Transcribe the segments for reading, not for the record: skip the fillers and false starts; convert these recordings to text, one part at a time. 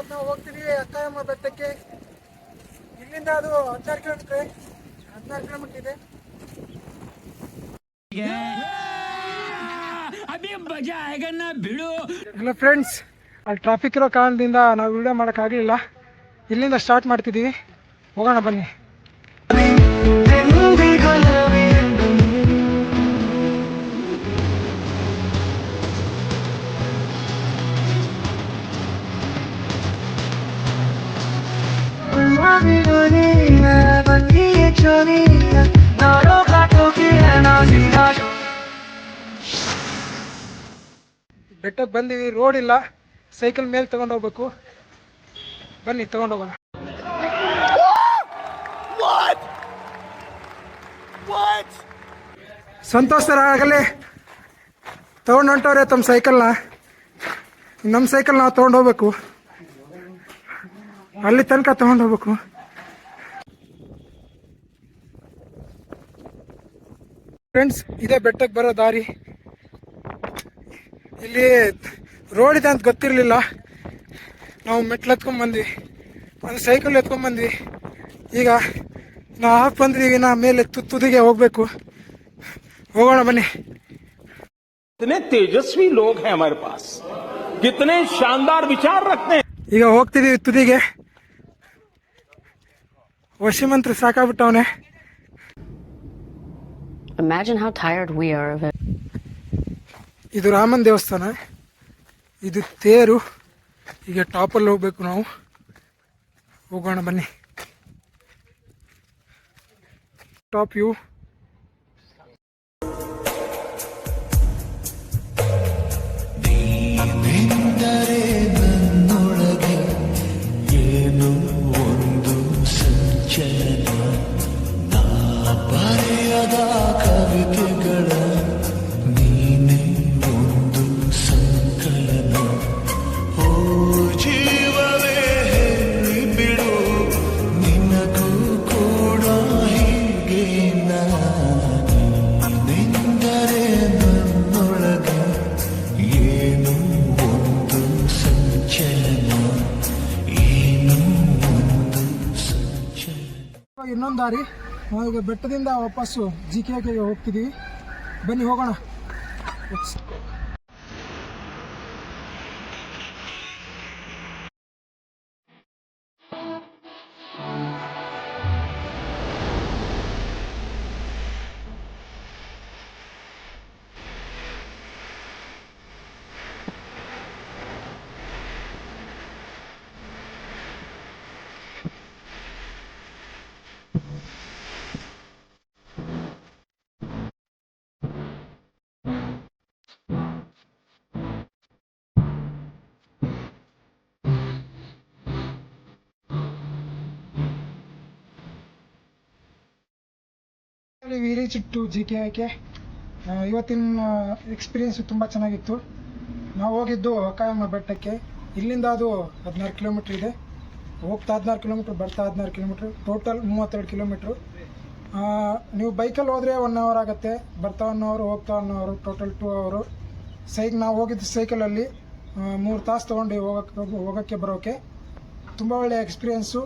ಇವತ್ತು ನಾವು ಹೋಗ್ತಿದ್ದೀವಿ ಅಕ್ಕಯಮ್ಮ ಬೆಟ್ಟಕ್ಕೆ. ಇಲ್ಲಿಂದ ಅದು 16 ಕಿಲೋಮೀಟರ್, 16 ಕಿಲೋಮೀಟರ್ ಇದೆ. ಎಲ್ಲ ಫ್ರೆಂಡ್ಸ್, ಅಲ್ಲಿ ಟ್ರಾಫಿಕ್ ಇರೋ ಕಾರಣದಿಂದ ನಾವು ವಿಡಿಯೋ ಮಾಡೋಕ್ಕಾಗಲಿಲ್ಲ. ಇಲ್ಲಿಂದ ಸ್ಟಾರ್ಟ್ ಮಾಡ್ತಿದ್ದೀವಿ, ಹೋಗೋಣ ಬನ್ನಿ. ಬೆಟ್ಟಕ್ಕೆ ಬಂದಿವಿ, ರೋಡ್ ಇಲ್ಲ, ಸೈಕಲ್ ಮೇಲೆ ತಗೊಂಡು ಹೋಗ್ಬೇಕು. ಬನ್ನಿ ತಗೊಂಡು ಹೋಗೋಣ. ಸಂತೋಷ್ ಸರ್ ಆಗಲೇ ತಗೊಂಡು ಹೊಂಟವ್ರೆ ತಮ್ಮ ಸೈಕಲ್ನ. ನಮ್ಮ ಸೈಕಲ್ ನಾವು ತಗೊಂಡು ಹೋಗ್ಬೇಕು, ಅಲ್ಲಿ ತನಕ ತಗೊಂಡು ಹೋಗ್ಬೇಕು. ಫ್ರೆಂಡ್ಸ್, ಇದೇ ಬೆಟ್ಟಕ್ಕೆ ಬರೋ ದಾರಿ. ಇಲ್ಲಿ ರೋಡ್ ಇದೆ ಅಂತ ಗೊತ್ತಿರಲಿಲ್ಲ. ನಾವು ಮೆಟ್ಲು ಎತ್ಕೊಂಡ್ಬಂದ್ವಿ, ಒಂದು ಸೈಕಲ್ ಎತ್ಕೊಂಡ್ಬಂದ್ವಿ. ಈಗ ನಾವು ಹಾಕಿ ಬಂದ್ವಿ, ನಾ ಮೇಲೆ ತುದಿಗೆ ಹೋಗ್ಬೇಕು. ಹೋಗೋಣ ಬನ್ನಿ. कितने तेजस्वी लोग हैं हमारे पास, कितने शानदार विचार रखते हैं. ಈಗ ಹೋಗ್ತಿದೀವಿ ತುದಿಗೆ. ವಶಿಮಂತ್ರ ಸಾಕಾಗ್ಬಿಟ್ಟವನೆ. Imagine how tired we are of it. ಇದು ರಾಮನ್ ದೇವಸ್ಥಾನ, ಇದು ತೇರು. ಈಗ ಟಾಪಲ್ಲಿ ಹೋಗ್ಬೇಕು ನಾವು. ಹೋಗೋಣ ಬನ್ನಿ. Top view. ಇನ್ನೊಂದು ದಾರಿ. ನಾವೀಗ ಬೆಟ್ಟದಿಂದ ವಾಪಸ್ಸು ಜಿಕೆಗೆ ಹೋಗ್ತಿದ್ದೀವಿ. ಬನ್ನಿ ಹೋಗೋಣ. ವಿ ರೀಚ್ ಟು ಜಿಕೆಕೆ. ಇವತ್ತಿನ ಎಕ್ಸ್ಪೀರಿಯೆನ್ಸ್ ತುಂಬ ಚೆನ್ನಾಗಿತ್ತು. ನಾವು ಹೋಗಿದ್ದು ಅಕ್ಕಯಮ್ಮ ಬೆಟ್ಟಕ್ಕೆ. ಇಲ್ಲಿಂದ ಅದು 16 ಕಿಲೋಮೀಟ್ರ್ ಇದೆ. ಹೋಗ್ತಾ 16 ಕಿಲೋಮೀಟ್ರ್, ಬರ್ತಾ 16 ಕಿಲೋಮೀಟ್ರ್, ಟೋಟಲ್ 32 ಕಿಲೋಮೀಟ್ರು. ನೀವು ಬೈಕಲ್ಲಿ ಹೋದರೆ 1 ಅವರ್ ಆಗುತ್ತೆ, ಬರ್ತಾ 1 ಅವರ್, ಹೋಗ್ತಾ 1 ಅವರ್, ಟೋಟಲ್ 2 ಅವರು. ನಾವು ಹೋಗಿದ್ದು ಸೈಕಲಲ್ಲಿ 3 ತಾಸು ತೊಗೊಂಡು ಹೋಗೋಕ್ಕೆ ಬರೋಕ್ಕೆ. ತುಂಬ ಒಳ್ಳೆಯ ಎಕ್ಸ್ಪೀರಿಯೆನ್ಸು.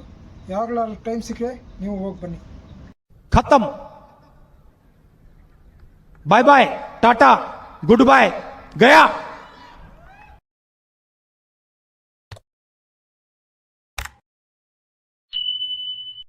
ಯಾವಾಗಲಾದ್ರೂ ಟೈಮ್ ಸಿಕ್ಕರೆ ನೀವು ಹೋಗಿ ಬನ್ನಿ. खत्म, bye bye, tata, good bye, गया.